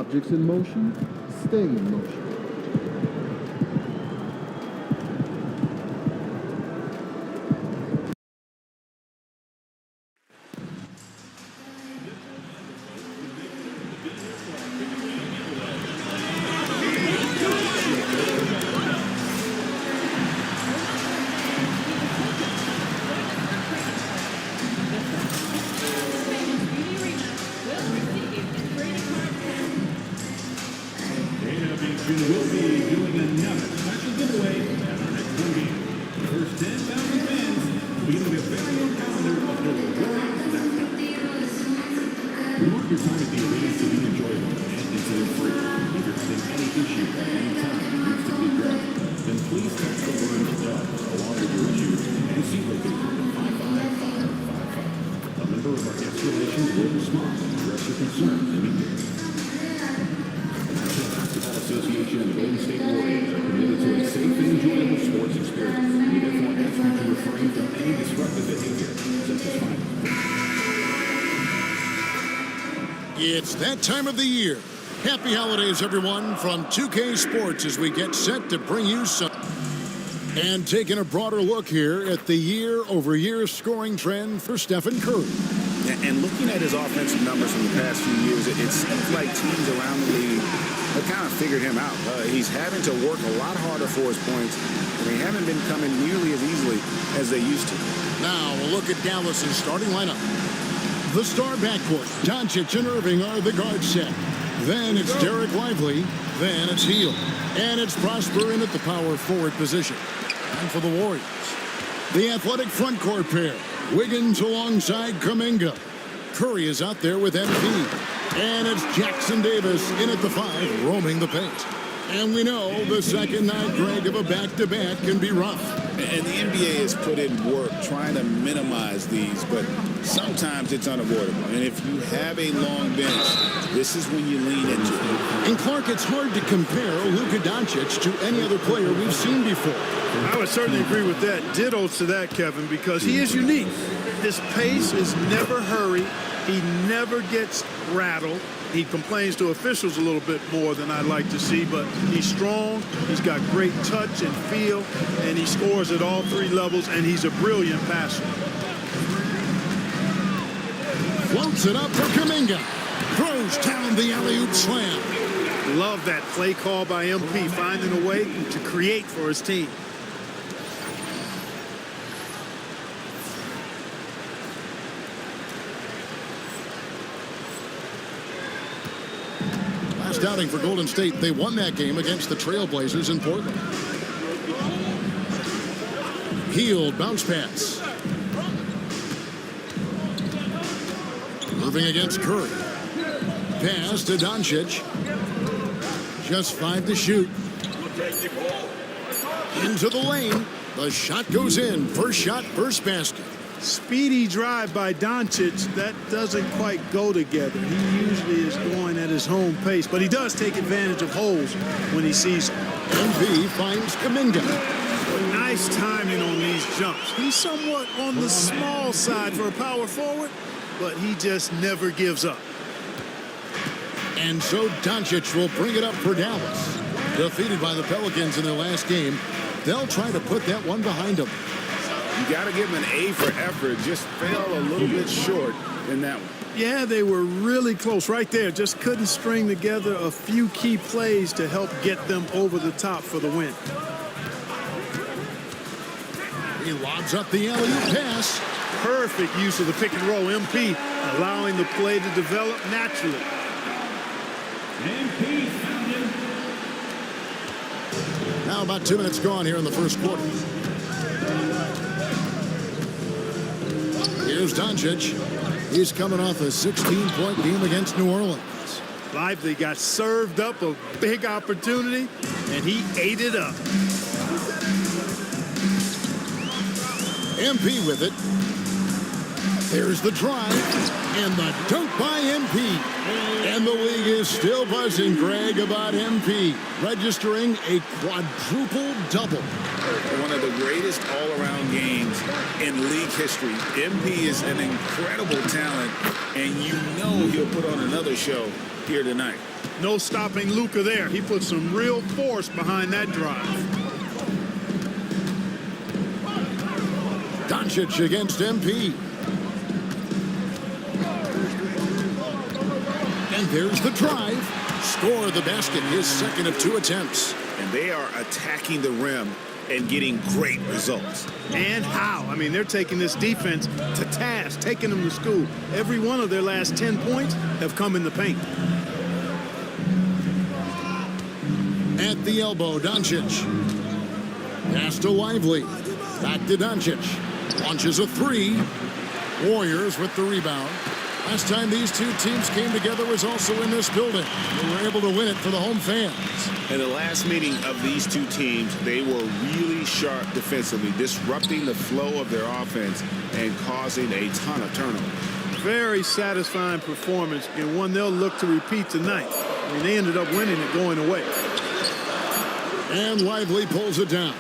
Objects in motion, stay in motion. Will be doing another special giveaway at our next home game. The first 10,000 fans will be given a very own calendar of their Warriors that count. We want your time at the arena to be enjoyable and incident-free. If you're having any issue at any time that needs to be addressed, then please text the word DAL along with your issue and seat location to 55555. A member of our guest relations will respond and address your concerns immediately. Association and the Golden State Warriors are committed to a safe and enjoyable sports experience. We therefore ask you to refrain from any disruptive behavior, such as fighting. It's that time of the year. Happy holidays, everyone, from 2K Sports as we get set to bring you some. And taking a broader look here at the year-over-year scoring trend for Stephen Curry. And looking at his offensive numbers from the past few years, it seems like teams around the league have kind of figured him out. He's having to work a lot harder for his points, and they haven't been coming nearly as easily as they used to. Now, a look at Dallas's starting lineup. The star backcourt, Doncic and Irving are the guard set. Then it's Derek Lively. Then it's Hield. And it's Prosper in at the power forward position. And for the Warriors, the athletic front court pair. Wiggins alongside Kuminga. Curry is out there with MP. And it's Jackson Davis in at the 5, roaming the paint. And we know the second night, Greg, of a back-to-back can be rough. And the NBA has put in work trying to minimize these, but sometimes it's unavoidable. And if you have a long bench, this is when you lean into it. And Clark, it's hard to compare Luka Doncic to any other player we've seen before. I would certainly agree with that. Ditto to that, Kevin, because he is unique. His pace is never hurried. He never gets rattled. He complains to officials a little bit more than I'd like to see, but he's strong. He's got great touch and feel, and he scores at all three levels, and he's a brilliant passer. Floats it up for Kuminga. Throws down the alley-oop slam. Love that play call by MP, finding a way to create for his team. Last outing for Golden State, they won that game against the Trailblazers in Portland. Hield, bounce pass. Irving against Curry. Pass to Doncic. Just 5 to shoot. Into the lane. The shot goes in. First shot, first basket. Speedy drive by Doncic. That doesn't quite go together. He usually is going at his home pace, but he does take advantage of holes when he sees them. MV finds Kuminga. Nice timing on these jumps. He's somewhat on the small side for a power forward, but he just never gives up. And so Doncic will bring it up for Dallas. Defeated by the Pelicans in their last game, they'll try to put that one behind them. You got to give him an A for effort. Just fell a little bit short in that one. Yeah, they were really close right there. Just couldn't string together a few key plays to help get them over the top for the win. He lobs up the alley-oop pass. Perfect use of the pick and roll. MP allowing the play to develop naturally. MP found him. Now about 2 minutes gone here in the first quarter. Here's Doncic. He's coming off a 16-point game against New Orleans. Lively got served up a big opportunity, and he ate it up. MP with it. There's the drive and the dunk by MP. And the league is still buzzing, Greg, about MP, registering a quadruple double. One of the greatest all-around games in league history. MP is an incredible talent, and you know he'll put on another show here tonight. No stopping Luka there. He put some real force behind that drive. Doncic against MP. And there's the drive. Score the basket, his second of 2 attempts. And they are attacking the rim and getting great results. And how? I mean, they're taking this defense to task, taking them to school. Every one of their last 10 points have come in the paint. At the elbow, Doncic. Pass to Lively. Back to Doncic. Launches a 3. Warriors with the rebound. Last time these two teams came together was also in this building. They were able to win it for the home fans. In the last meeting of these two teams, they were really sharp defensively, disrupting the flow of their offense and causing a ton of turnovers. Very satisfying performance, and one they'll look to repeat tonight. I mean, they ended up winning it going away. And Lively pulls it down.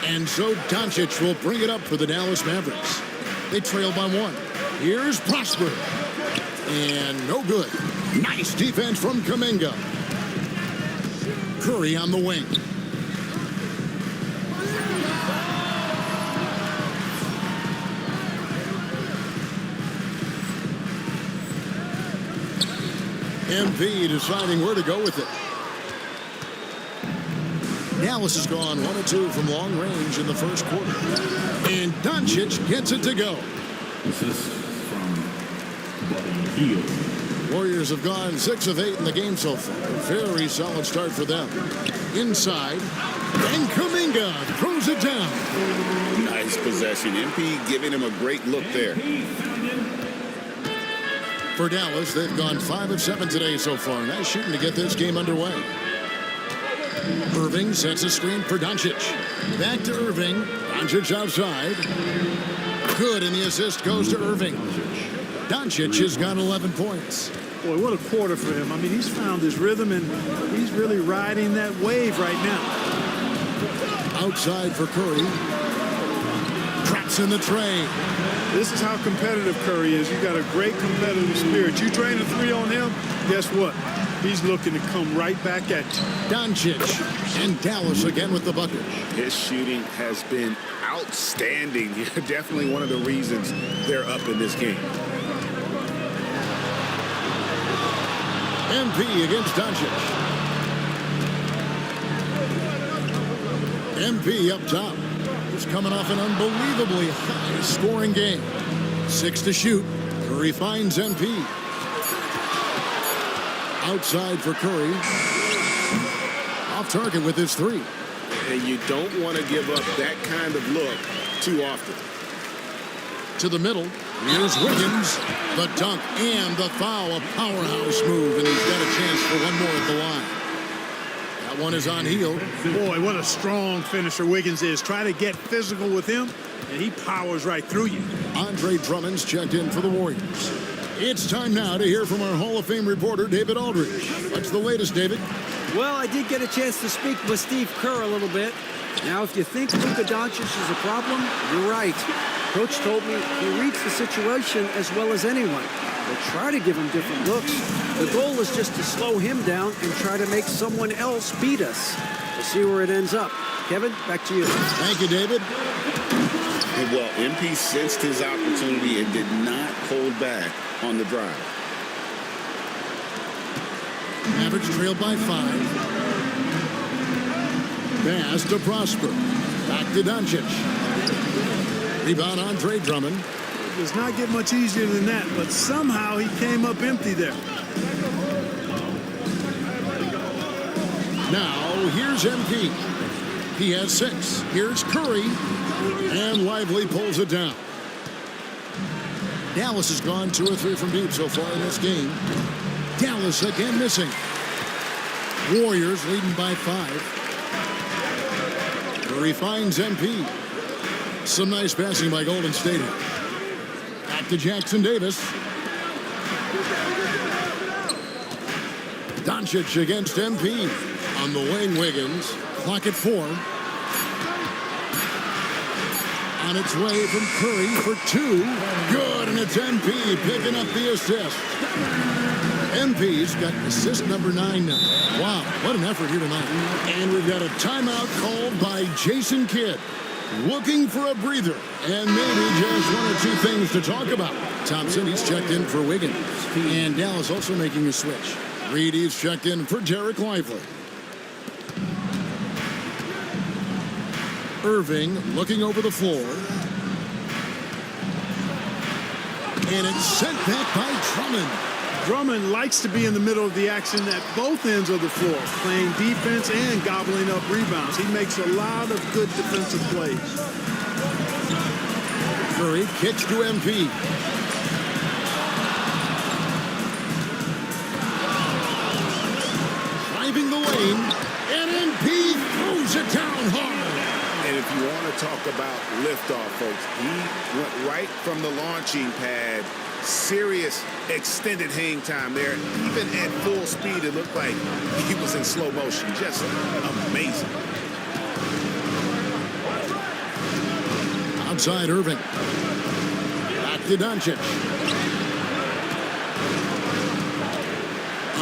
And so Doncic will bring it up for the Dallas Mavericks. They trail by 1. Here's Prosper. And no good. Nice defense from Kuminga. Curry on the wing. MP deciding where to go with it. Dallas has gone 1 of 2 from long range in the first quarter. And Doncic gets it to go. Assist from Buddy Hield. Warriors have gone 6 of 8 in the game so far. Very solid start for them. Inside. And Kuminga throws it down. Nice possession. MP giving him a great look there. For Dallas, they've gone 5 of 7 today so far. Nice shooting to get this game underway. Irving sets a screen for Doncic. Back to Irving. Doncic outside. Good, and the assist goes to Irving. Doncic has got 11 points. Boy, what a quarter for him. I mean, he's found his rhythm, and he's really riding that wave right now. Outside for Curry. Traps in the tray. This is how competitive Curry is. You got a great competitive spirit. You drain a 3 on him, guess what? He's looking to come right back at you. Doncic and Dallas again with the bucket. His shooting has been outstanding. Definitely one of the reasons they're up in this game. MP against Doncic. MP up top. He's coming off an unbelievably high-scoring game. 6 to shoot. Curry finds MP. Outside for Curry. Off target with his 3. And you don't want to give up that kind of look too often. To the middle. Here's Wiggins. The dunk and the foul. A powerhouse move, and he's got a chance for one more at the line. That one is on Hield. Boy, what a strong finisher Wiggins is. Try to get physical with him, and he powers right through you. Andre Drummond's checked in for the Warriors. It's time now to hear from our Hall of Fame reporter, David Aldridge. What's the latest, David? Well, I did get a chance to speak with Steve Kerr a little bit. Now, if you think Luka Doncic is a problem, you're right. Coach told me he reads the situation as well as anyone. We'll try to give him different looks. The goal is just to slow him down and try to make someone else beat us. We'll see where it ends up. Kevin, back to you. Thank you, David. Well, MP sensed his opportunity and did not hold back on the drive. Mavericks trail by 5. Pass to Prosper. Back to Doncic. Rebound Andre Drummond. It does not get much easier than that, but somehow he came up empty there. Now, here's MP. He has 6. Here's Curry. And Lively pulls it down. Dallas has gone 2 or 3 from deep so far in this game. Dallas again missing. Warriors leading by 5. Curry finds MP. Some nice passing by Golden State. Back to Jackson Davis. Doncic against MP. On the wing, Wiggins. Clock at 4. On its way from Curry for 2. Good, and it's MP picking up the assist. MP's got assist number 9 now. Wow, what an effort here tonight. And we've got a timeout called by Jason Kidd. Looking for a breather, and maybe just 1 or 2 things to talk about. Thompson, he's checked in for Wiggins. And Dallas also making a switch. Reed, he's checked in for Derek Lively. Irving looking over the floor. And it's sent back by Drummond. Drummond likes to be in the middle of the action at both ends of the floor, playing defense and gobbling up rebounds. He makes a lot of good defensive plays. Curry kicks to MP. Driving the lane, and MP throws it down hard. And if you want to talk about liftoff, folks, he went right from the launching pad. Serious extended hang time there. Even at full speed, it looked like he was in slow motion. Just amazing. Outside Irving. Back to Doncic.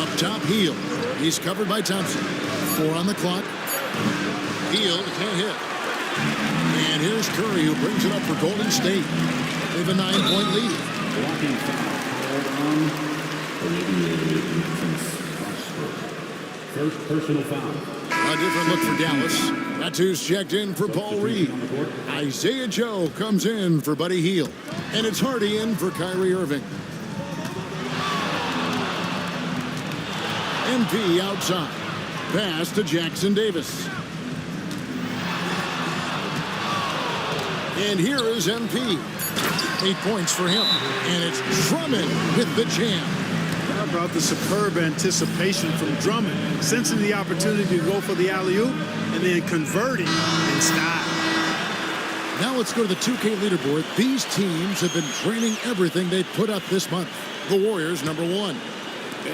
Up top, Hield. He's covered by Thompson. 4 on the clock. Hield can't hit. And here's Curry, who brings it up for Golden State. They have a 9-point lead. Blocking foul called on first personal foul. A different look for Dallas. That's who's checked in for Paul Reed. Isaiah Joe comes in for Buddy Hield. And it's Hardy in for Kyrie Irving. MP outside. Pass to Jackson Davis. And here is MP. 8 points for him. And it's Drummond with the jam. How about the superb anticipation from Drummond, sensing the opportunity to go for the alley-oop and then converting in style. Now let's go to the 2K leaderboard. These teams have been training everything they put up this month. The Warriors, number 1.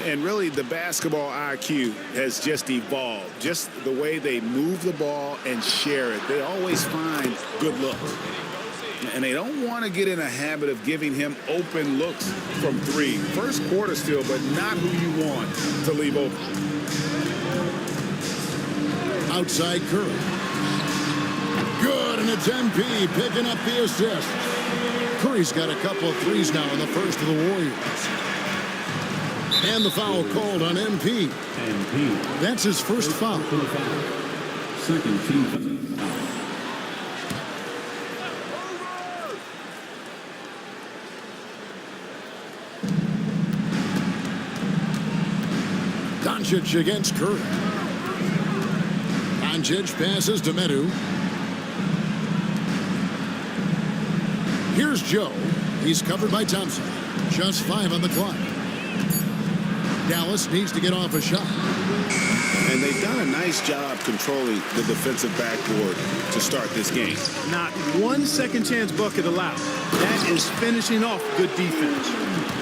And really, the basketball IQ has just evolved. Just the way they move the ball and share it. They always find good looks. And they don't want to get in a habit of giving him open looks from 3. First quarter still, but not who you want to leave open. Outside Curry. Good, and it's MP picking up the assist. Curry's got a couple of threes now in the first of the Warriors. And the foul called on MP. That's his first foul. Second team. Doncic against Curry. Doncic passes to Medu. Here's Joe. He's covered by Thompson. Just 5 on the clock. Dallas needs to get off a shot. And they've done a nice job controlling the defensive backboard to start this game. Not 1 second chance bucket allowed. That is finishing off good defense.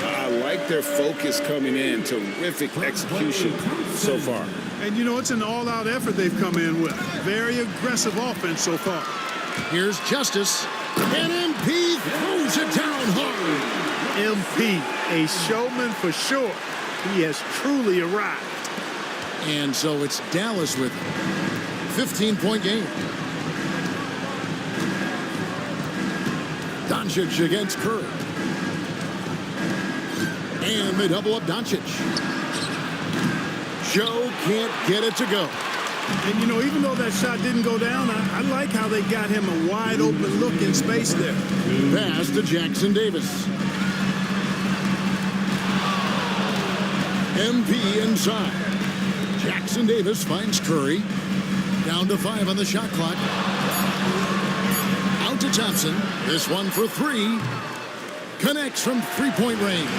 I like their focus coming in. Terrific execution so far. And, you know, it's an all-out effort they've come in with. Very aggressive offense so far. Here's Justice. And MP throws it down hard. MP, a showman for sure. He has truly arrived. And so it's Dallas with him. 15-point game. Doncic against Curry. And they double up Doncic. Joe can't get it to go. And, you know, even though that shot didn't go down, I like how they got him a wide-open look in space there. Pass to Jackson Davis. MP inside. Jackson Davis finds Curry. Down to 5 on the shot clock. Out to Thompson. This one for 3. Connects from 3-point range.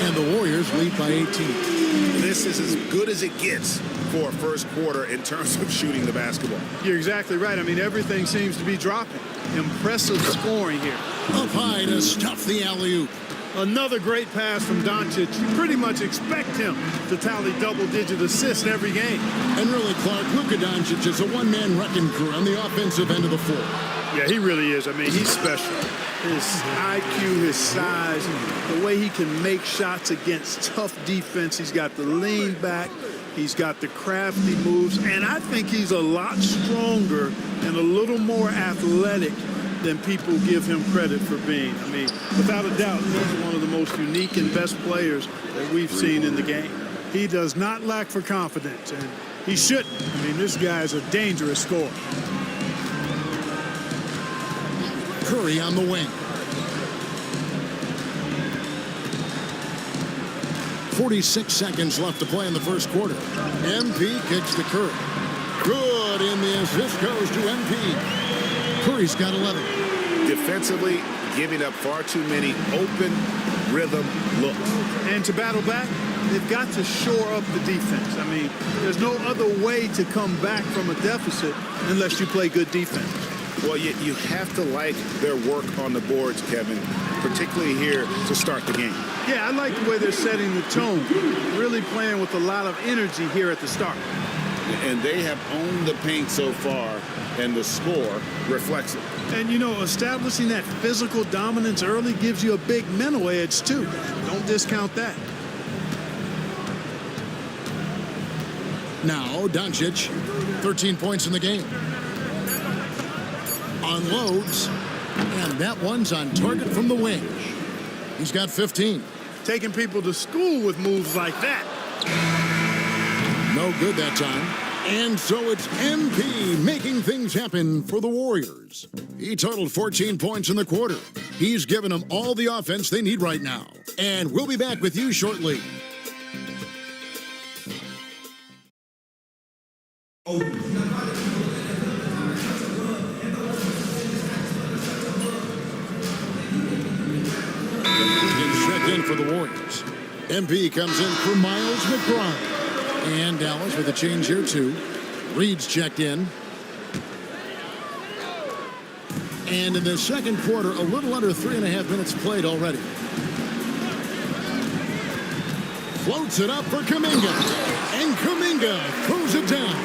And the Warriors lead by 18. This is as good as it gets for a first quarter in terms of shooting the basketball. You're exactly right. I mean, everything seems to be dropping. Impressive scoring here. Up high to stuff the alley-oop. Another great pass from Doncic. You pretty much expect him to tally double-digit assists every game. And really, Clark, Luka Doncic is a one-man wrecking crew on the offensive end of the floor. Yeah, he really is. I mean, he's special. His IQ, his size, the way he can make shots against tough defense. He's got the lean back. He's got the crafty moves. And I think he's a lot stronger and a little more athletic than people give him credit for being. I mean, without a doubt, he's one of the most unique and best players that we've seen in the game. He does not lack for confidence, and he shouldn't. I mean, this guy is a dangerous scorer. Curry on the wing. 46 seconds left to play in the first quarter. MP kicks to Curry. Good, and the assist goes to MP. Curry's got 11. Defensively, giving up far too many open rhythm looks. And to battle back, they've got to shore up the defense. I mean, there's no other way to come back from a deficit unless you play good defense. Well, you have to like their work on the boards, Kevin, particularly here to start the game. Yeah, I like the way they're setting the tone, really playing with a lot of energy here at the start. And they have owned the paint so far, and the score reflects it. And, you know, establishing that physical dominance early gives you a big mental edge, too. Don't discount that. Now, Doncic, 13 points in the game. Unloads, and that one's on target from the wing. He's got 15. Taking people to school with moves like that. No good that time. And so it's MP making things happen for the Warriors. He totaled 14 points in the quarter. He's given them all the offense they need right now. And we'll be back with you shortly. Checked in for the Warriors. MP comes in for Miles McBride. And Dallas with a change here, too. Reed's checked in. And in the second quarter, a little under 3.5 minutes played already. Floats it up for Kuminga. And Kuminga throws it down.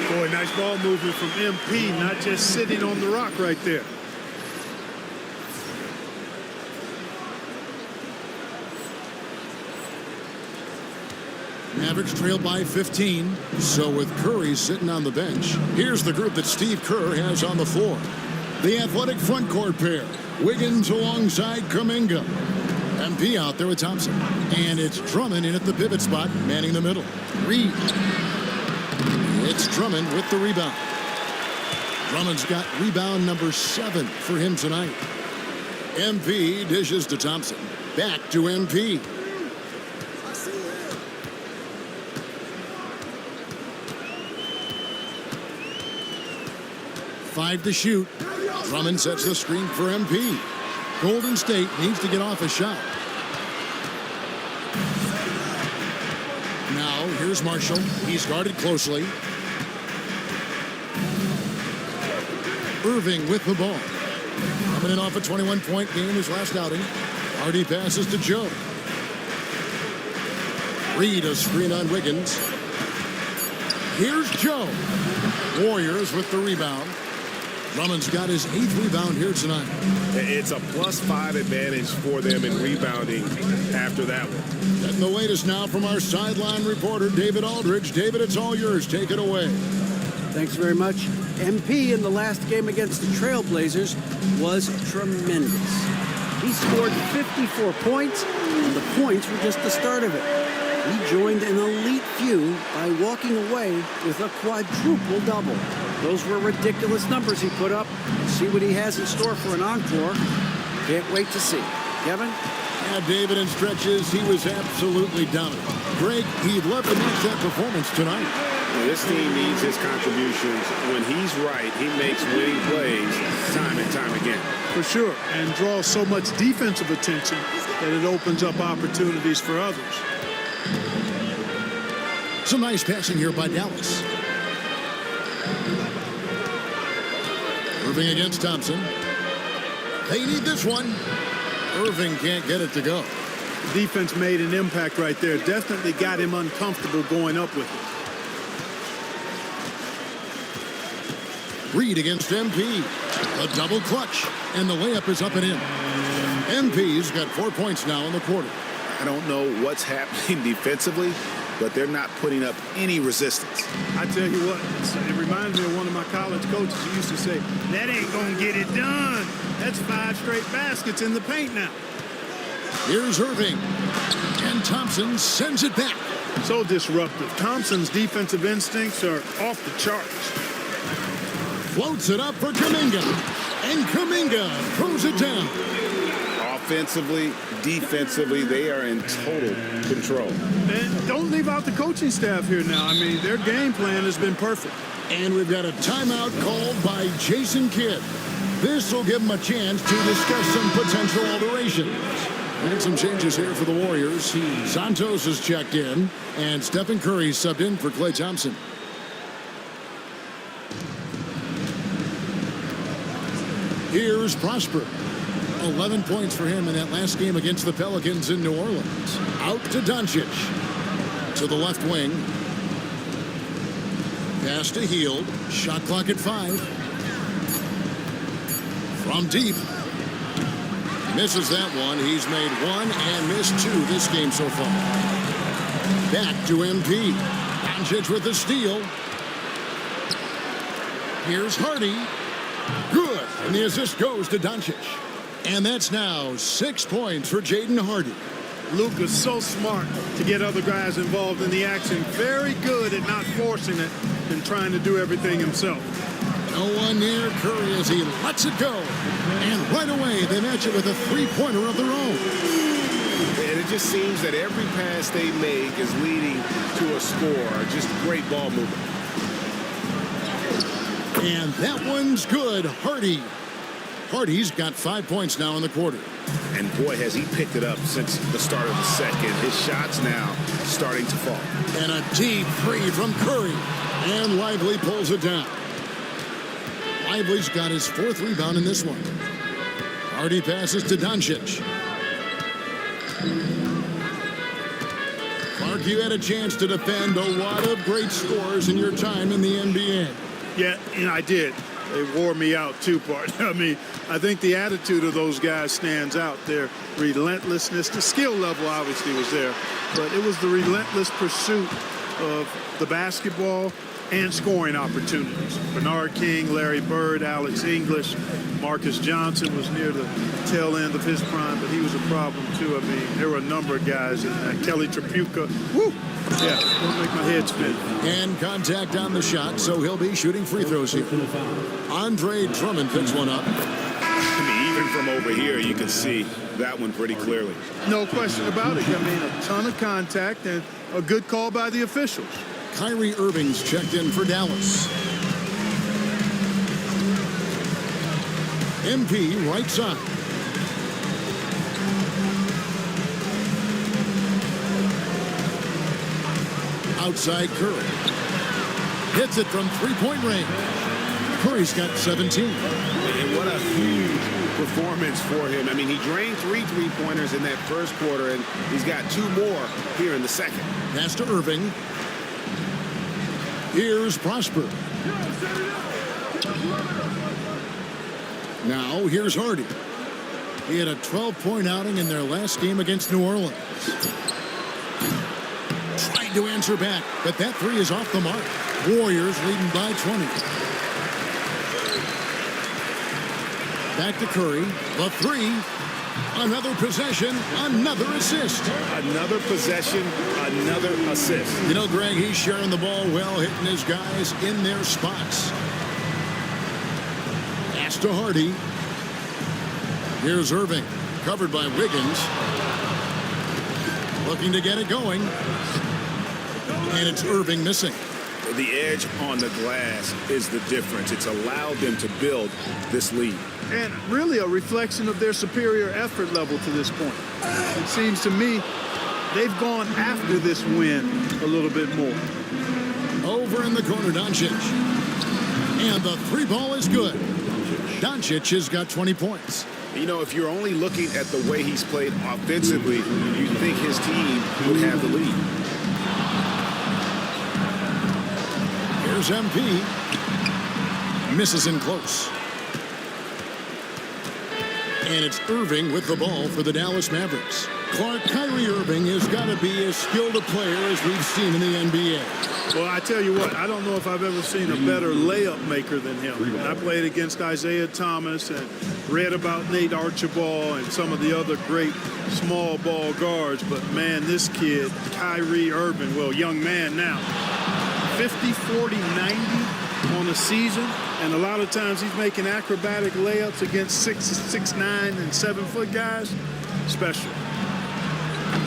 Boy, nice ball movement from MP, not just sitting on the rock right there. Mavericks trail by 15. So with Curry sitting on the bench, here's the group that Steve Kerr has on the floor. The athletic front court pair. Wiggins alongside Kuminga. MP out there with Thompson. And it's Drummond in at the pivot spot, manning the middle. Reed. It's Drummond with the rebound. Drummond's got rebound number 7 for him tonight. MP dishes to Thompson. Back to MP. Five to shoot. Drummond sets the screen for MP. Golden State needs to get off a shot. Now, here's Marshall. He's guarded closely. Irving with the ball. Coming in off a 21-point game his last outing. Hardy passes to Joe. Reed a screen on Wiggins. Here's Joe. Warriors with the rebound. Drummond's got his 8th rebound here tonight. It's a +5 advantage for them in rebounding after that one. Getting the latest now from our sideline reporter, David Aldridge. David, it's all yours. Take it away. Thanks very much. MP in the last game against the Trailblazers was tremendous. He scored 54 points, and the points were just the start of it. He joined an elite few by walking away with a quadruple-double. Those were ridiculous numbers he put up. See what he has in store for an encore. Can't wait to see. Kevin? Yeah, David, in stretches, he was absolutely dominant. Greg, he'd love to match that performance tonight. Well, this team needs his contributions. When he's right, he makes winning plays time and time again. For sure, and draws so much defensive attention that it opens up opportunities for others. Some nice passing here by Dallas. Irving against Thompson. They need this one. Irving can't get it to go. Defense made an impact right there. Definitely got him uncomfortable going up with it. Reed against MP. A double clutch, and the layup is up and in. MP's got 4 points now in the quarter. I don't know what's happening defensively, but they're not putting up any resistance. I tell you what, it reminds me of one of my college coaches who used to say, that ain't gonna get it done. That's 5 straight baskets in the paint now. Here's Irving, and Thompson sends it back. So disruptive. Thompson's defensive instincts are off the charts. Floats it up for Kuminga, and Kuminga throws it down. Offensively, defensively, they are in total control. And don't leave out the coaching staff here now. I mean, their game plan has been perfect. And we've got a timeout called by Jason Kidd. This will give him a chance to discuss some potential alterations. And some changes here for the Warriors. Santos has checked in, and Stephen Curry subbed in for Klay Thompson. Here's Prosper. 11 points for him in that last game against the Pelicans in New Orleans. Out to Doncic. To the left wing. Pass to Hield. Shot clock at 5. From deep. Misses that one. He's made 1 and missed 2 this game so far. Back to MP. Doncic with the steal. Here's Hardy. Good. And the assist goes to Doncic. And that's now 6 points for Jaden Hardy. Luka's so smart to get other guys involved in the action. Very good at not forcing it and trying to do everything himself. No one near Curry as he lets it go. And right away, they match it with a three-pointer of their own. And it just seems that every pass they make is leading to a score. Just great ball movement. And that one's good. Hardy's got 5 points now in the quarter. And boy, has he picked it up since the start of the second. His shots now starting to fall. And a deep three from Curry. And Lively pulls it down. Lively's got his 4th rebound in this one. Hardy passes to Doncic. Clark, you had a chance to defend a lot of great scores in your time in the NBA. Yeah, and I did. They wore me out too, partner. I mean, I think the attitude of those guys stands out. Their relentlessness, the skill level obviously was there, but it was the relentless pursuit of the basketball and scoring opportunities. Bernard King, Larry Bird, Alex English, Marcus Johnson was near the tail end of his prime, but he was a problem too. I mean, there were a number of guys in that. Kelly Tripucka, woo! Yeah, don't make my head spin. And contact on the shot, so he'll be shooting free throws here. Andre Drummond picks one up. I mean, even from over here, you can see that one pretty clearly. No question about it. I mean, a ton of contact and a good call by the officials. Kyrie Irving's checked in for Dallas. MP right side. Outside Curry. Hits it from three-point range. Curry's got 17. And what a huge performance for him. I mean, he drained 3 three-pointers in that first quarter, and he's got 2 more here in the second. Pass to Irving. Here's Prosper. Now, here's Hardy. He had a 12-point outing in their last game against New Orleans. Tried to answer back, but that 3 is off the mark. Warriors leading by 20. Back to Curry. The 3. Another possession, another assist. Another possession, another assist. You know, Greg, he's sharing the ball well, hitting his guys in their spots. Pass to Hardy. Here's Irving, covered by Wiggins. Looking to get it going. And it's Irving missing. The edge on the glass is the difference. It's allowed them to build this lead. And really a reflection of their superior effort level to this point. It seems to me they've gone after this win a little bit more. Over in the corner, Doncic. And the 3 ball is good. Doncic has got 20 points. You know, if you're only looking at the way he's played offensively, you think his team would have the lead. Here's MP. Misses in close. And it's Irving with the ball for the Dallas Mavericks. Kyrie Irving has got to be as skilled a player as we've seen in the NBA. Well, I tell you what, I don't know if I've ever seen a better layup maker than him. I played against Isaiah Thomas and read about Nate Archibald and some of the other great small ball guards. But, man, this kid, Kyrie Irving, well, young man now, 50, 40, 90 on the season. And a lot of times he's making acrobatic layups against 6'9" and 7-foot guys. Special.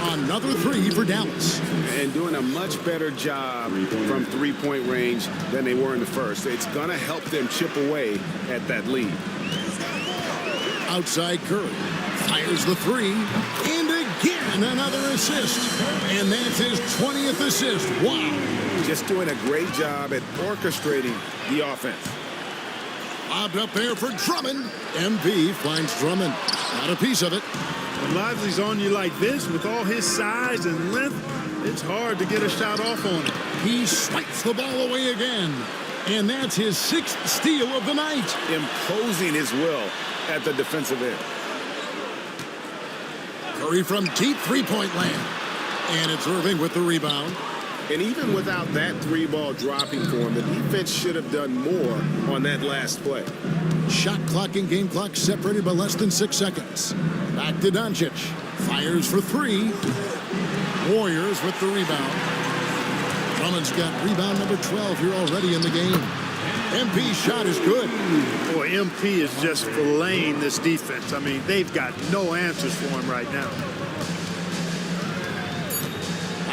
Another three for Dallas. And doing a much better job from three-point range than they were in the first. It's going to help them chip away at that lead. Outside Curry. Fires the three. And again, another assist. And that's his 20th assist. Wow. Just doing a great job at orchestrating the offense. Lobbed up there for Drummond. MP finds Drummond. Not a piece of it. When Lively's on you like this, with all his size and length, it's hard to get a shot off on him. He swipes the ball away again. And that's his 6th steal of the night. Imposing his will at the defensive end. Curry from deep three-point land. And it's Irving with the rebound. And even without that three-ball dropping for him, the defense should have done more on that last play. Shot clock and game clock separated by less than 6 seconds. Back to Doncic. Fires for three. Warriors with the rebound. Drummond's got rebound number 12 here already in the game. MP's shot is good. Boy, MP is just filleting this defense. I mean, they've got no answers for him right now.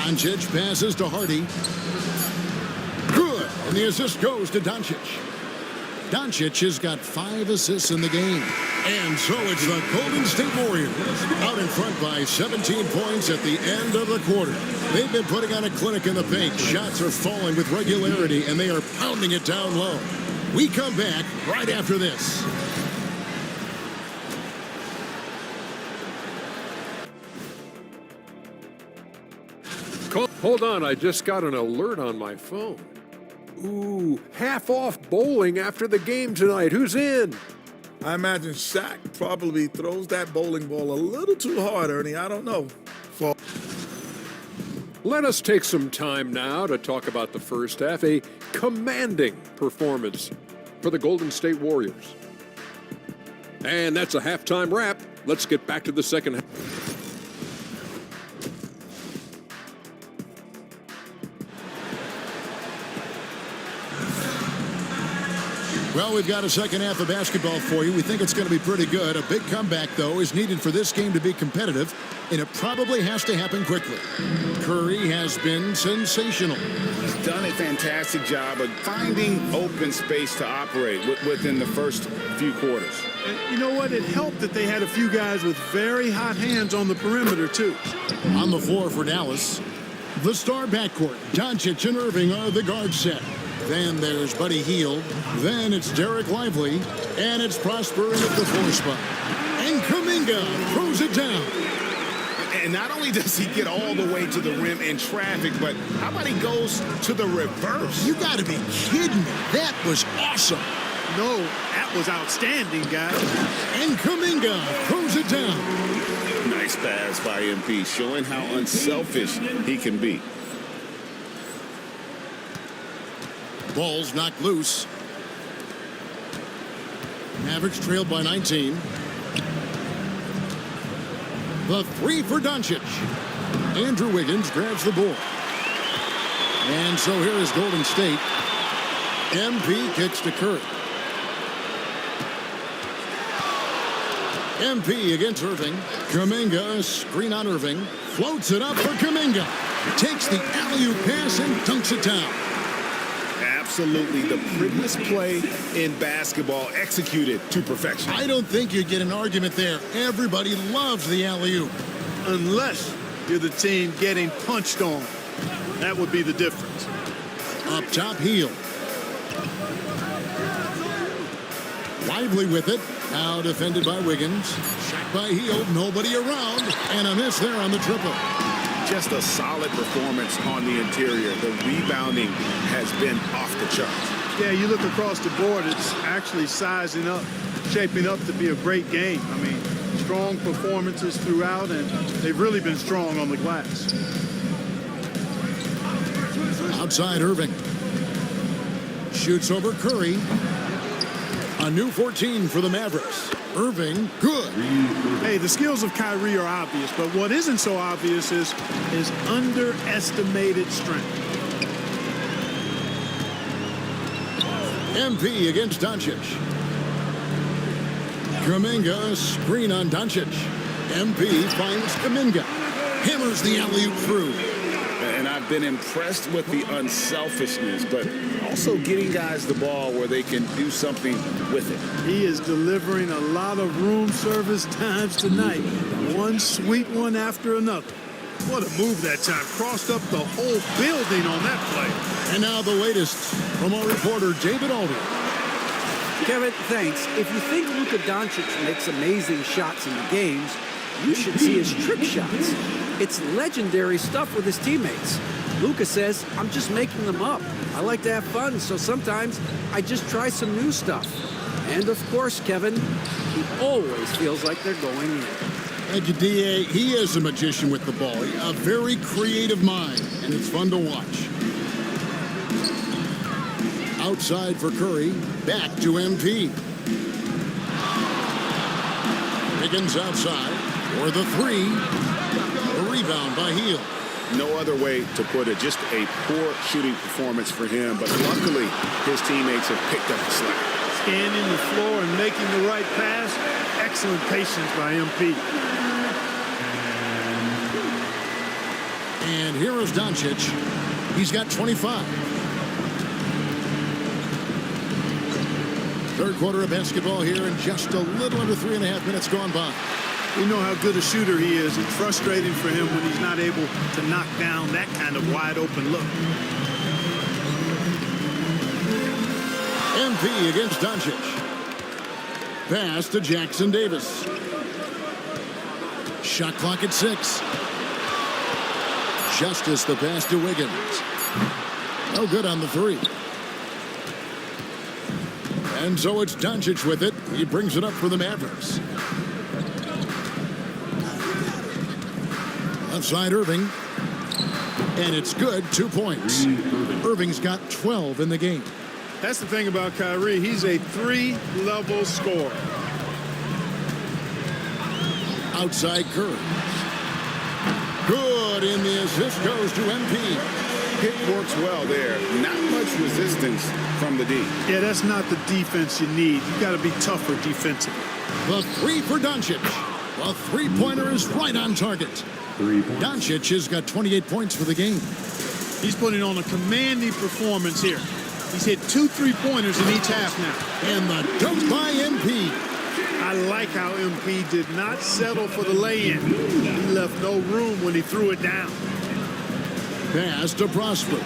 Doncic passes to Hardy. Good. And the assist goes to Doncic. Doncic has got 5 assists in the game. And so it's the Golden State Warriors out in front by 17 points at the end of the quarter. They've been putting on a clinic in the paint. Shots are falling with regularity, and they are pounding it down low. We come back right after this. Hold on, I just got an alert on my phone. Ooh, half off bowling after the game tonight. Who's in? I imagine Shaq probably throws that bowling ball a little too hard, Ernie. I don't know. Let us take some time now to talk about the first half. A commanding performance for the Golden State Warriors. And that's a halftime wrap. Let's get back to the second half. Well, we've got a second half of basketball for you. We think it's going to be pretty good. A big comeback, though, is needed for this game to be competitive, and it probably has to happen quickly. Curry has been sensational. He's done a fantastic job of finding open space to operate within the first few quarters. And you know what? It helped that they had a few guys with very hot hands on the perimeter, too. On the floor for Dallas, the star backcourt, Doncic and Irving are the guard set. Then there's Buddy Hield. Then it's Derek Lively. And it's Prosper in at the 4 spot. And Kuminga throws it down. And not only does he get all the way to the rim in traffic, but how about he goes to the reverse? You got to be kidding me. That was awesome. No, that was outstanding, guys. And Kuminga throws it down. Nice pass by MP, showing how unselfish he can be. Ball's knocked loose. Mavericks trailed by 19. The three for Doncic. Andrew Wiggins grabs the board. And so here is Golden State. MP kicks to Curry. MP against Irving. Kuminga, screen on Irving. Floats it up for Kuminga. Takes the alley-oop pass and dunks it down. Absolutely the prettiest play in basketball, executed to perfection. I don't think you get an argument there. Everybody loves the alley-oop. Unless you're the team getting punched on. That would be the difference. Up top, Hield. Lively with it. Now defended by Wiggins. Shot by Hield. Nobody around. And a miss there on the triple. Just a solid performance on the interior. The rebounding has been off the charts. Yeah, you look across the board, it's actually sizing up, shaping up to be a great game. I mean, strong performances throughout, and they've really been strong on the glass. Outside Irving. Shoots over Curry. A new 14 for the Mavericks. Irving, good. Hey, the skills of Kyrie are obvious, but what isn't so obvious is his underestimated strength. MP against Doncic. Kuminga, screen on Doncic. MP finds Kuminga. Hammers the alley-oop through. And I've been impressed with the unselfishness, but also getting guys the ball where they can do something with it. He is delivering a lot of room service times tonight. One sweet one after another. What a move that time. Crossed up the whole building on that play. And now the latest from our reporter, David Alder. Kevin, thanks. If you think Luka Doncic makes amazing shots in the games, you should see his trick shots. It's legendary stuff with his teammates. Luka says, I'm just making them up. I like to have fun, so sometimes I just try some new stuff. And of course, Kevin, he always feels like they're going in. Thank you, D.A. He is a magician with the ball. A very creative mind, and it's fun to watch. Outside for Curry. Back to MP. Wiggins outside for the three. The rebound by Hield. No other way to put it. Just a poor shooting performance for him, but luckily his teammates have picked up the slack. Scanning the floor and making the right pass. Excellent patience by MP. And here is Doncic. He's got 25. Third quarter of basketball here, and just a little under 3.5 minutes gone by. We know how good a shooter he is. It's frustrating for him when he's not able to knock down that kind of wide open look. MP against Doncic. Pass to Jackson Davis. Shot clock at 6. Justice the pass to Wiggins. No good on the three. And so it's Doncic with it. He brings it up for the Mavericks. Outside Irving. And it's good. 2 points. Irving's got 12 in the game. That's the thing about Kyrie. He's a three-level scorer. Outside Curry. Good, and the assist goes to MP. It works well there. Not much resistance from the D. Yeah, that's not the defense you need. You've got to be tougher defensively. The three for Doncic. The three-pointer is right on target. 3 points. Doncic has got 28 points for the game. He's putting on a commanding performance here. He's hit 2 3-pointers in each half now. And the dunk by MP. I like how MP did not settle for the lay-in. He left no room when he threw it down. Pass to Prosper.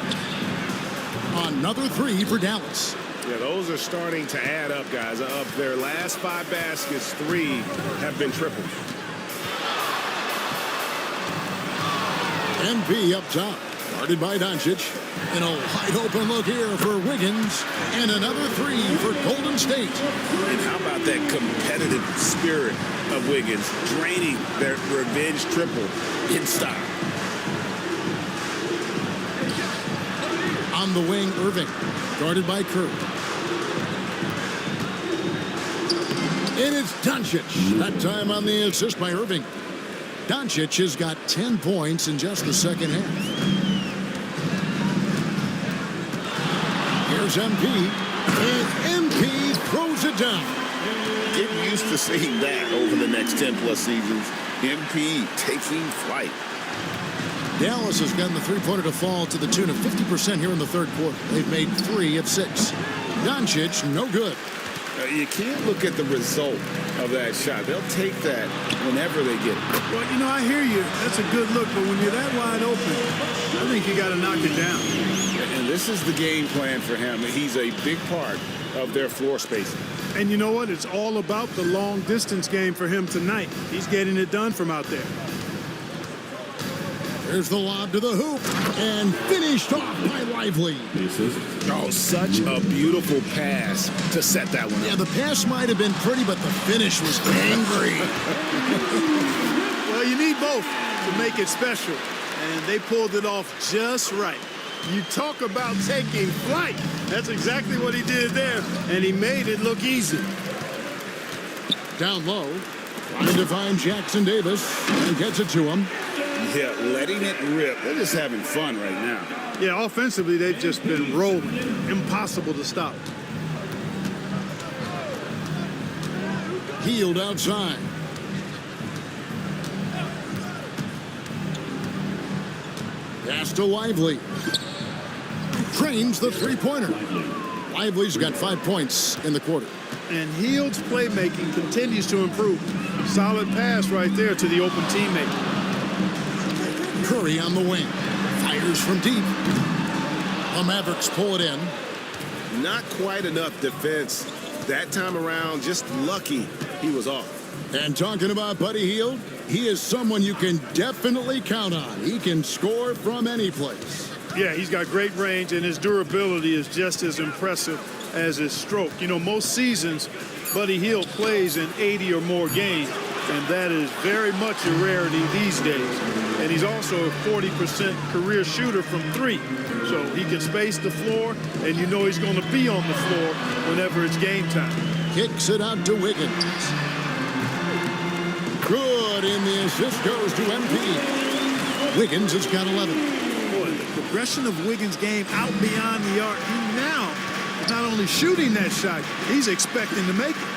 Another three for Dallas. Yeah, those are starting to add up, guys. Of their last 5 baskets, 3 have been tripled. MP up top. Guarded by Doncic. And a wide open look here for Wiggins. And another three for Golden State. And how about that competitive spirit of Wiggins, draining their revenge triple in style. On the wing, Irving. Guarded by Curry. And it's Doncic. That time on the assist by Irving. Doncic has got 10 points in just the second half. Here's MP. And MP throws it down. Get used to seeing that over the next 10-plus seasons. MP taking flight. Dallas has gotten the three-pointer to fall to the tune of 50% here in the third quarter. They've made 3 of 6. Doncic, no good. You can't look at the result of that shot. They'll take that whenever they get it. Well, you know, I hear you. That's a good look, but when you're that wide open, I think you got to knock it down. And this is the game plan for him. He's a big part of their floor spacing. And you know what? It's all about the long distance game for him tonight. He's getting it done from out there. Here's the lob to the hoop, and finished off by Lively. Oh, such a beautiful pass to set that one up. Yeah, the pass might have been pretty, but the finish was angry. Well, you need both to make it special, and they pulled it off just right. You talk about taking flight. That's exactly what he did there, and he made it look easy. Down low, trying to find Jackson Davis, and gets it to him. Yeah, letting it rip. They're just having fun right now. Yeah, offensively, they've just been rolling. Impossible to stop. Healed outside. Pass to Lively. Trains the three-pointer. Lively's got 5 points in the quarter. And Hield's playmaking continues to improve. Solid pass right there to the open teammate. Curry on the wing. Fires from deep. The Mavericks pull it in. Not quite enough defense that time around. Just lucky he was off. And talking about Buddy Hield, he is someone you can definitely count on. He can score from any place. Yeah, he's got great range, and his durability is just as impressive as his stroke. You know, most seasons, Buddy Hield plays in 80 or more games, and that is very much a rarity these days. And he's also a 40% career shooter from three. So he can space the floor, and you know he's going to be on the floor whenever it's game time. Kicks it out to Wiggins. Good, and the assist goes to MP. Wiggins has got 11. Boy, the progression of Wiggins' game out beyond the arc. He now is not only shooting that shot, he's expecting to make it.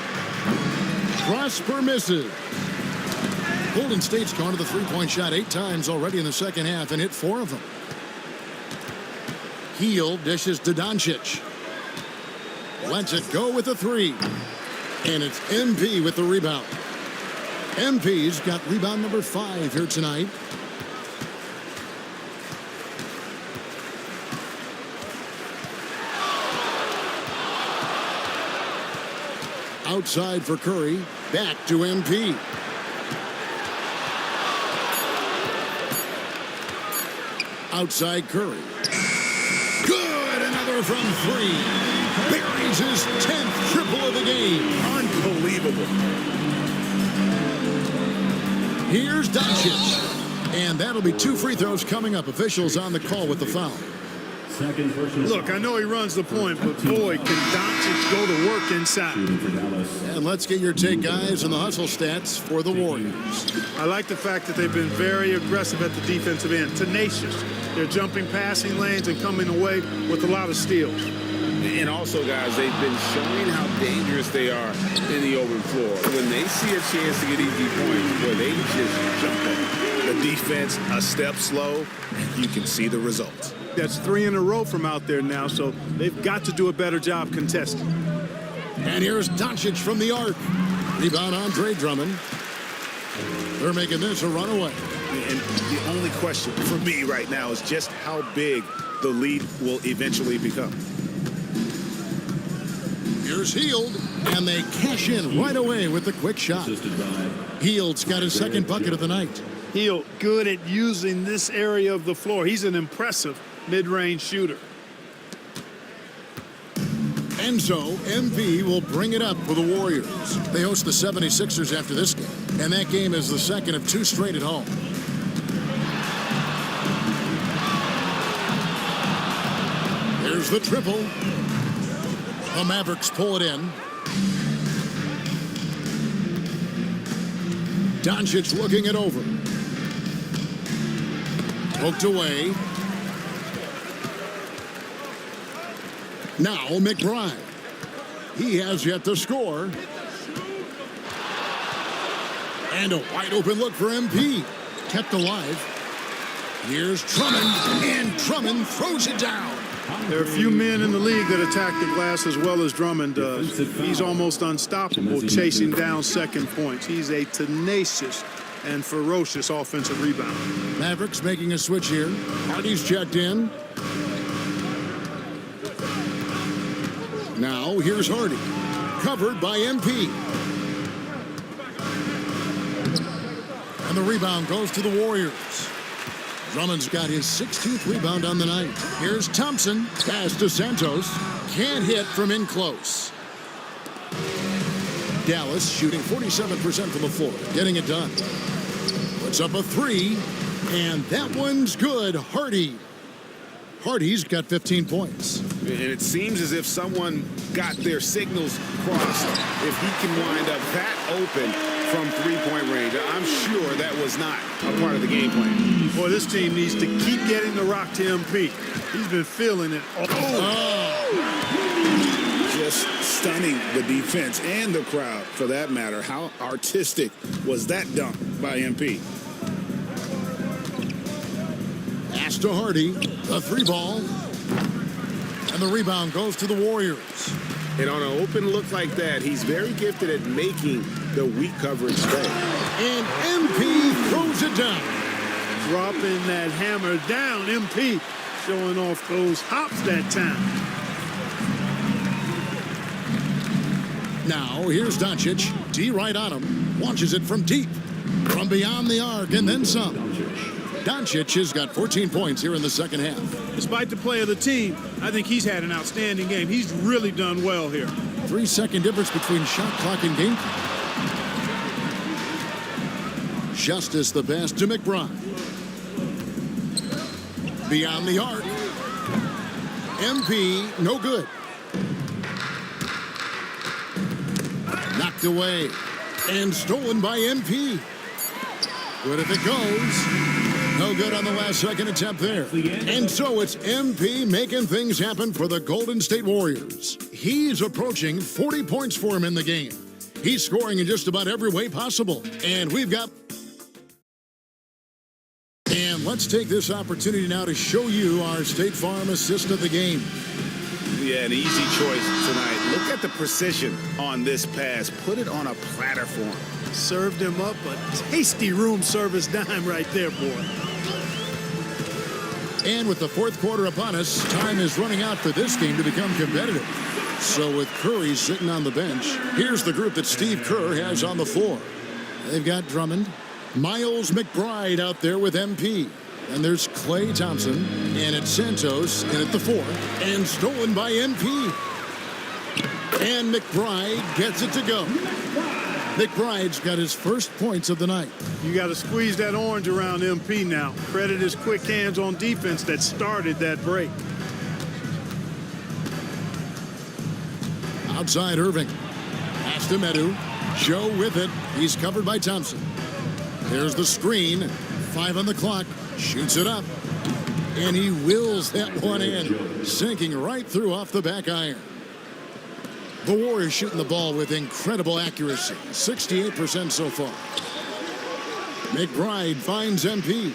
Prosper misses. Golden State's gone to the three-point shot 8 times already in the second half and hit 4 of them. Hield dishes to Doncic. Lets it go with the 3. And it's MP with the rebound. MP's got rebound number 5 here tonight. Outside for Curry. Back to MP. Outside Curry. Good, another from 3. Buries his 10th triple of the game. Unbelievable. Here's Doncic. And that'll be 2 free throws coming up. Officials on the call with the foul. Look, I know he runs the point, but boy, can Doncic go to work inside. And let's get your take, guys, on the hustle stats for the Warriors. I like the fact that they've been very aggressive at the defensive end, tenacious. They're jumping passing lanes and coming away with a lot of steals. And also, guys, they've been showing how dangerous they are in the open floor. When they see a chance to get easy points, boy, they just jump on the defense a step slow, and you can see the result. That's 3 in a row from out there now, so they've got to do a better job contesting. And here's Doncic from the arc. Rebound Andre Drummond. They're making this a runaway. And the only question for me right now is just how big the lead will eventually become. Here's Hield, and they cash in right away with the quick shot. Hield's got his second bucket of the night. Hield good at using this area of the floor. He's an impressive mid-range shooter. And so, MP will bring it up for the Warriors. They host the 76ers after this game, and that game is the second of 2 straight at home. Here's the triple. The Mavericks pull it in. Doncic looking it over. Poked away. Now McBride. He has yet to score. And a wide open look for MP. Kept alive. Here's Drummond, and Drummond throws it down. There are a few men in the league that attack the glass as well as Drummond does. He's almost unstoppable chasing down second points. He's a tenacious and ferocious offensive rebounder. Mavericks making a switch here. Hardy's checked in. Now here's Hardy. Covered by MP. And the rebound goes to the Warriors. Drummond's got his 16th rebound on the night. Here's Thompson. Pass to Santos. Can't hit from in close. Dallas shooting 47% from the floor. Getting it done. Puts up a three. And that one's good. Hardy's got 15 points. And it seems as if someone got their signals crossed. If he can wind up that open from three-point range, I'm sure that was not a part of the game plan. Boy, this team needs to keep getting the rock to MP. He's been feeling it. Just stunning the defense and the crowd, for that matter. How artistic was that dunk by MP? Pass to Hardy. A three ball. And the rebound goes to the Warriors. And on an open look like that, he's very gifted at making the weak coverage stay. And MP throws it down. Dropping that hammer down. MP showing off those hops that time. Now, here's Doncic. D right on him. Launches it from deep. From beyond the arc and then some. Doncic has got 14 points here in the second half. Despite the play of the team, I think he's had an outstanding game. He's really done well here. 3-second difference between shot clock and game clock. Justice the pass to McBride. Beyond the arc. MP, no good. Knocked away. And stolen by MP. Good if it goes. No good on the last second attempt there. And so it's MP making things happen for the Golden State Warriors. He's approaching 40 points for him in the game. He's scoring in just about every way possible. And let's take this opportunity now to show you our State Farm assist of the game. Yeah, an easy choice tonight. Look at the precision on this pass. Put it on a platter for him. Served him up a tasty room service dime right there, boy. And with the fourth quarter upon us, time is running out for this game to become competitive. So with Curry sitting on the bench, here's the group that Steve Kerr has on the floor. They've got Drummond, Miles McBride out there with MP. And there's Klay Thompson, and it's Santos in at the four, and stolen by MP. And McBride gets it to go. McBride's got his first points of the night. You got to squeeze that orange around MP now. Credit his quick hands on defense that started that break. Outside Irving. Pass to Medu. Joe with it. He's covered by Thompson. There's the screen. 5 on the clock. Shoots it up. And he wills that one in. Sinking right through off the back iron. The Warriors shooting the ball with incredible accuracy. 68% so far. McBride finds MP.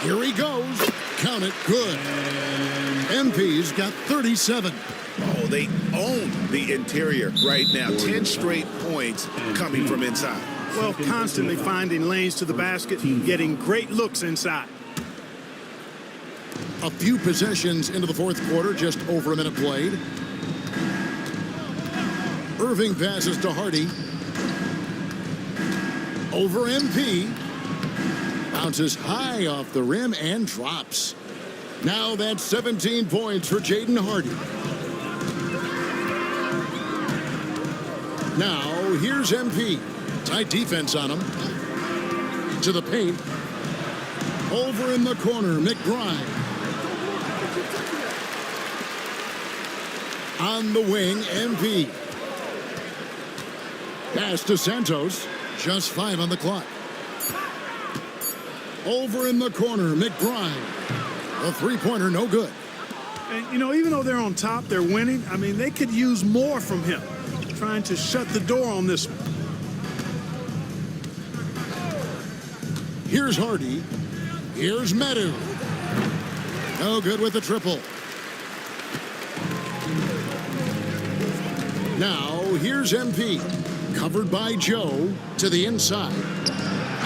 Here he goes. Count it. Good. MP's got 37. Oh, they own the interior right now. 10 straight points coming from inside. Well, constantly finding lanes to the basket, getting great looks inside. A few possessions into the fourth quarter, just over a minute played. Irving passes to Hardy. Over MP. Bounces high off the rim and drops. Now that's 17 points for Jaden Hardy. Now here's MP. Tight defense on him. To the paint. Over in the corner, McBride. On the wing, MP. Pass to Santos. Just 5 on the clock. Over in the corner, McBride. The three-pointer, no good. And, you know, even though they're on top, they're winning. I mean, they could use more from him. Trying to shut the door on this one. Here's Hardy. Here's Medu. No good with the triple. Now, here's MP. Covered by Joe to the inside.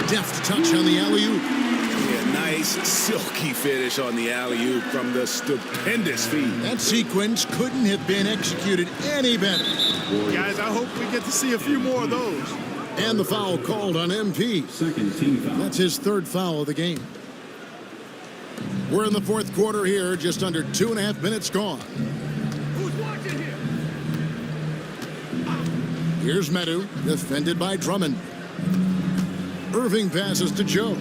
Deft touch on the alley-oop. Yeah, nice, silky finish on the alley-oop from the stupendous feed. That sequence couldn't have been executed any better. Guys, I hope we get to see a few more of those. And the foul called on MP. Second team foul. That's his third foul of the game. We're in the fourth quarter here, just under 2.5 minutes gone. Who's watching here? Here's Medu, defended by Drummond. Irving passes to Joe.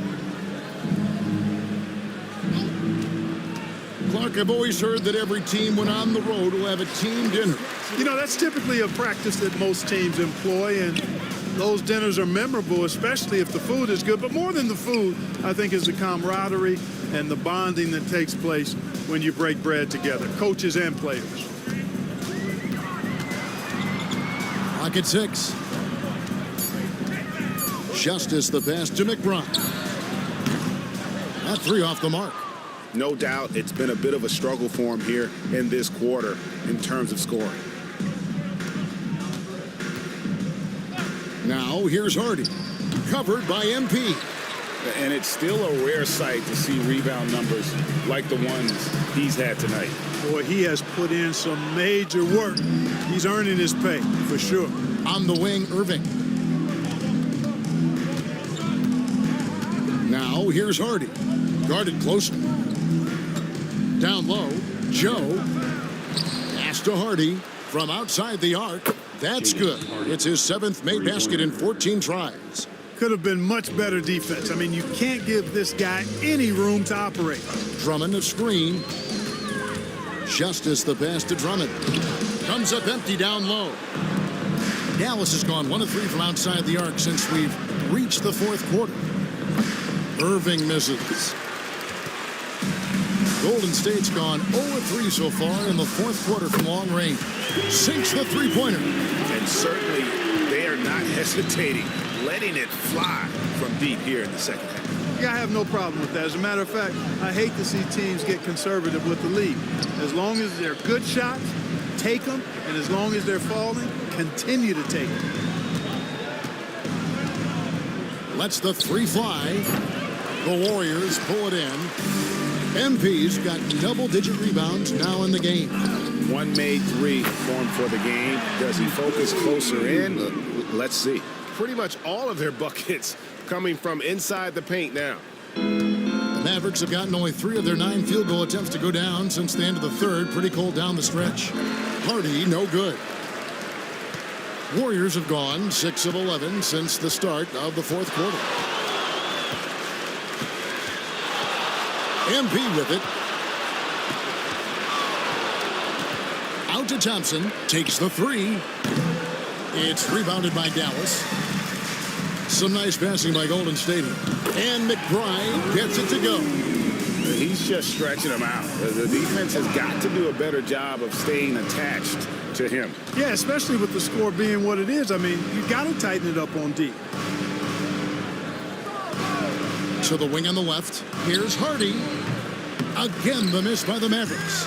Clark, I've always heard that every team when on the road will have a team dinner. You know, that's typically a practice that most teams employ, and those dinners are memorable, especially if the food is good. But more than the food, I think, is the camaraderie and the bonding that takes place when you break bread together, coaches and players. Clock at 6. Justice the pass to McBride. That three off the mark. No doubt it's been a bit of a struggle for him here in this quarter in terms of scoring. Now here's Hardy, covered by MP. And it's still a rare sight to see rebound numbers like the ones he's had tonight. Boy, he has put in some major work. He's earning his pay, for sure. On the wing, Irving. Now here's Hardy, guarded closely. Down low, Joe. Pass to Hardy from outside the arc. That's good. It's his 7th made basket in 14 tries. Could have been much better defense. I mean, you can't give this guy any room to operate. Drummond a screen. Justice the pass to Drummond. Comes up empty down low. Dallas has gone 1 of 3 from outside the arc since we've reached the fourth quarter. Irving misses. Golden State's gone 0 of 3 so far in the fourth quarter from long range. Sinks the three-pointer. And certainly they are not hesitating, letting it fly from deep here in the second half. Yeah, I have no problem with that. As a matter of fact, I hate to see teams get conservative with the lead. As long as they're good shots, take them, and as long as they're falling, continue to take them. Lets the three fly. The Warriors pull it in. MP's got double-digit rebounds now in the game. 1 made 3 formed for the game. Does he focus closer in? Let's see. Pretty much all of their buckets coming from inside the paint now. The Mavericks have gotten only 3 of their 9 field goal attempts to go down since the end of the third. Pretty cold down the stretch. Hardy, no good. Warriors have gone 6 of 11 since the start of the fourth quarter. MP with it. Out to Thompson. Takes the 3. It's rebounded by Dallas. Some nice passing by Golden State. And McBride gets it to go. He's just stretching him out. The defense has got to do a better job of staying attached to him. Yeah, especially with the score being what it is. I mean, you got to tighten it up on D. To the wing on the left. Here's Hardy. Again, the miss by the Mavericks.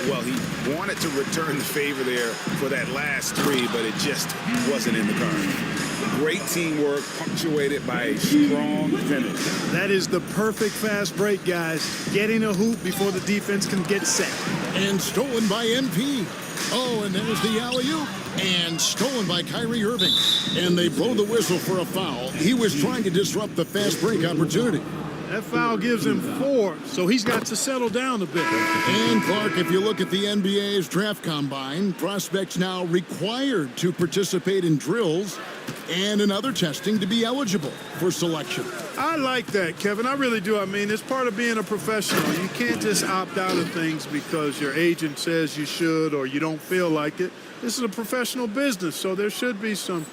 Well, he wanted to return the favor there for that last 3, but it just wasn't in the cards. Great teamwork, punctuated by a strong finish. That is the perfect fast break, guys. Getting a hoop before the defense can get set. And stolen by MP. Oh, and there's the alley-oop. And stolen by Kyrie Irving. And they blow the whistle for a foul. He was trying to disrupt the fast break opportunity. That foul gives him 4, so he's got to settle down a bit. And Clark, if you look at the NBA's draft combine, prospects now required to participate in drills and in other testing to be eligible for selection. I like that, Kevin. I really do. I mean, it's part of being a professional. You can't just opt out of things because your agent says you should or you don't feel like it. This is a professional business, so there should be some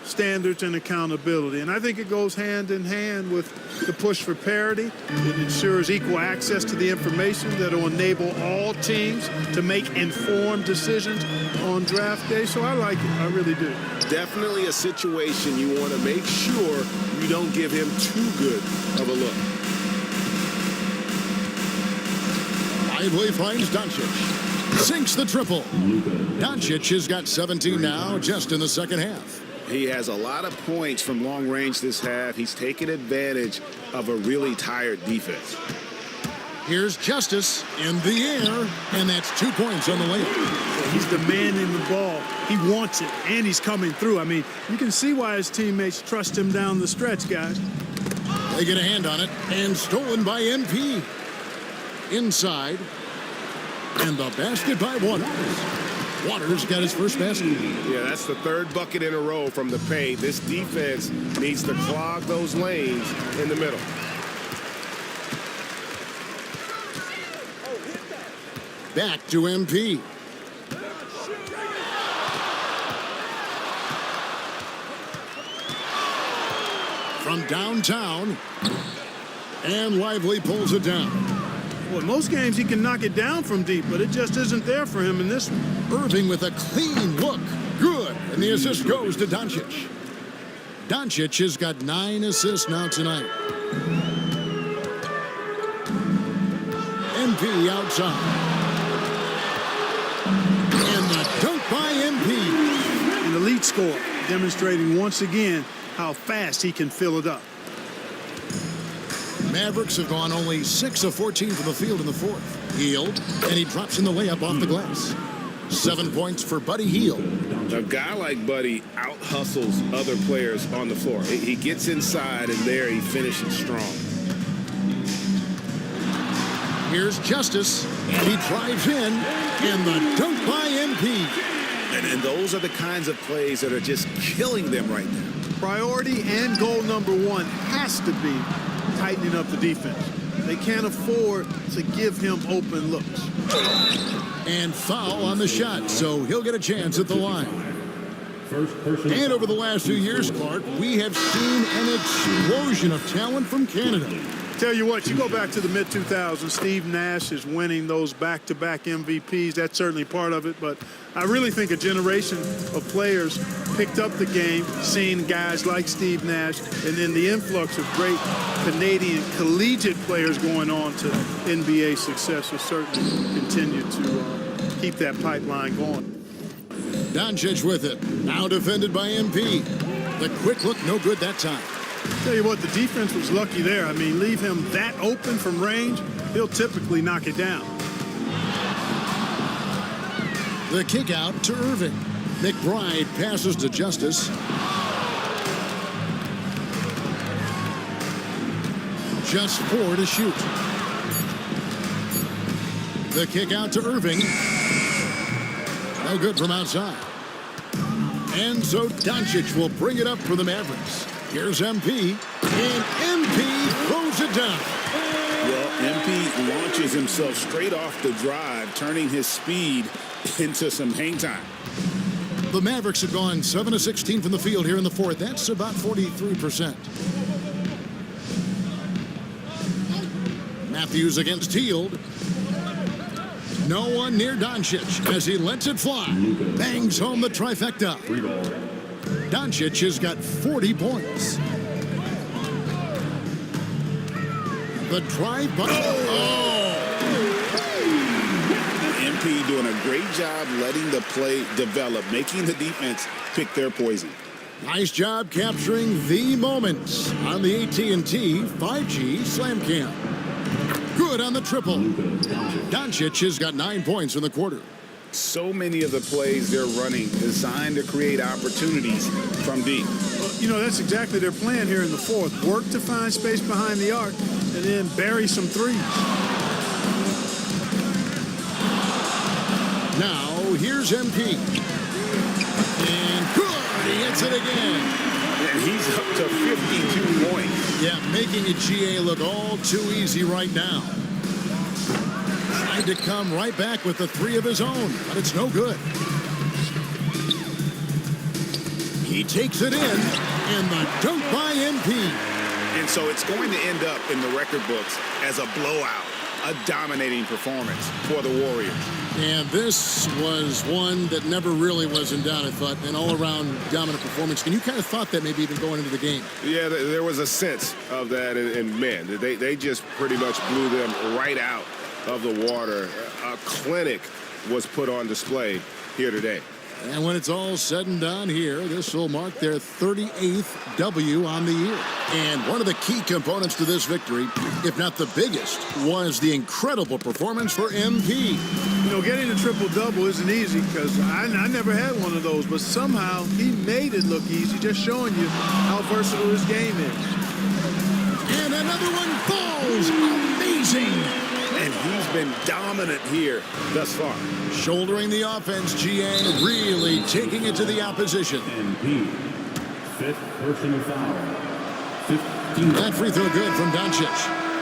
standards and accountability. And I think it goes hand in hand with the push for parity. It ensures equal access to the information that will enable all teams to make informed decisions on draft day. So I like it. I really do. Definitely a situation you want to make sure you don't give him too good of a look. Lively finds Doncic. Sinks the triple. Doncic has got 17 now just in the second half. He has a lot of points from long range this half. He's taken advantage of a really tired defense. Here's Justice in the air, and that's 2 points on the layup. He's demanding the ball. He wants it, and he's coming through. I mean, you can see why his teammates trust him down the stretch, guys. They get a hand on it, and stolen by MP. Inside, and the basket by Waters. Waters got his first basket. Yeah, that's the third bucket in a row from the paint. This defense needs to clog those lanes in the middle. Back to MP. From downtown, and Lively pulls it down. Well, in most games he can knock it down from deep, but it just isn't there for him in this one. Irving with a clean look. Good. And the assist goes to Doncic. Doncic has got 9 assists now tonight. MP outside. And the dunk by MP. An elite score, demonstrating once again how fast he can fill it up. Mavericks have gone only 6 of 14 from the field in the fourth. Hield, and he drops in the layup off the glass. 7 points for Buddy Hield. A guy like Buddy out-hustles other players on the floor. He gets inside, and there he finishes strong. Here's Justice, and he drives in, and the dunk by MP. And those are the kinds of plays that are just killing them right now. Priority and goal number one has to be tightening up the defense. They can't afford to give him open looks. And foul on the shot, so he'll get a chance at the line. And over the last few years, Clark, we have seen an explosion of talent from Canada. Tell you what, you go back to the mid-2000s, Steve Nash is winning those back-to-back MVPs. That's certainly part of it, but I really think a generation of players picked up the game, seeing guys like Steve Nash, and then the influx of great Canadian collegiate players going on to NBA success has certainly continued to keep that pipeline going. Doncic with it, now defended by MP. The quick look, no good that time. Tell you what, the defense was lucky there. I mean, leave him that open from range, he'll typically knock it down. The kick out to Irving. McBride passes to Justice. Just 4 to shoot. The kick out to Irving. No good from outside. And so Doncic will bring it up for the Mavericks. Here's MP, and MP throws it down. Well, MP launches himself straight off the drive, turning his speed into some hang time. The Mavericks have gone 7 of 16 from the field here in the fourth. That's about 43%. Matthews against Hield. No one near Doncic as he lets it fly. Bangs home the trifecta. Doncic has got 40 points. The drive by. MP doing a great job letting the play develop, making the defense pick their poison. Nice job capturing the moments on the AT&T 5G Slam Cam. Good on the triple. Doncic has got 9 points in the quarter. So many of the plays they're running designed to create opportunities from deep. Well, you know, that's exactly their plan here in the fourth. Work to find space behind the arc and then bury some threes. Now, here's MP. And good! He hits it again. And he's up to 52 points. Yeah, making a GA look all too easy right now. Tried to come right back with the 3 of his own, but it's no good. He takes it in, and the dunk by MP. And so it's going to end up in the record books as a blowout, a dominating performance for the Warriors. And this was one that never really was in doubt, I thought, an all-around dominant performance. And you kind of thought that maybe even going into the game. Yeah, there was a sense of that, and man, they just pretty much blew them right out of the water. A clinic was put on display here today. And when it's all said and done here, this will mark their 38th W on the year. And one of the key components to this victory, if not the biggest, was the incredible performance for MP. You know, getting a triple-double isn't easy because I never had one of those, but somehow he made it look easy, just showing you how versatile his game is. And another one falls. Amazing. And he's been dominant here thus far. Shouldering the offense, GA really taking it to the opposition. MP, fifth personal foul. 15. That free throw good from Doncic.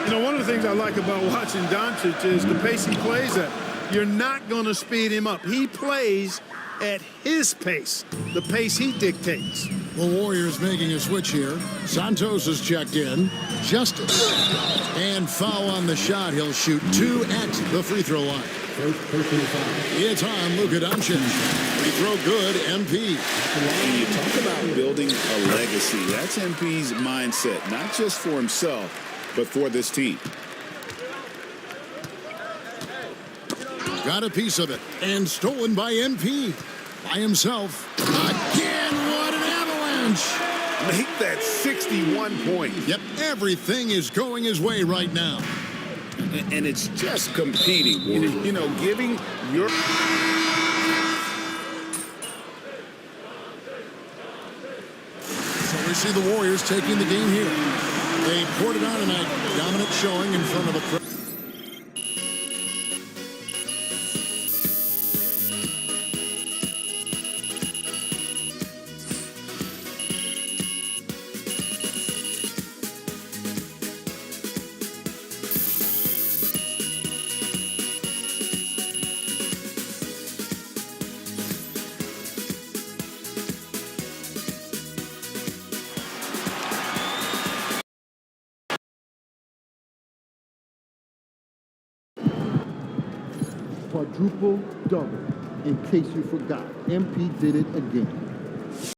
You know, one of the things I like about watching Doncic is the pace he plays at. You're not going to speed him up. He plays at his pace, the pace he dictates. The Warriors making a switch here. Santos has checked in. Justice. And foul on the shot. He'll shoot 2 at the free throw line. First personal foul. It's on Luka Doncic. Free throw good, MP. When you talk about building a legacy, that's MP's mindset, not just for himself, but for this team. Got a piece of it. And stolen by MP. By himself. Again, what an avalanche. Make that 61 points. Yep, everything is going his way right now. And it's just competing. You know, giving your... So we see the Warriors taking the game here. They poured it on tonight. Dominant showing in front of a... Quadruple double. In case you forgot, MP did it again.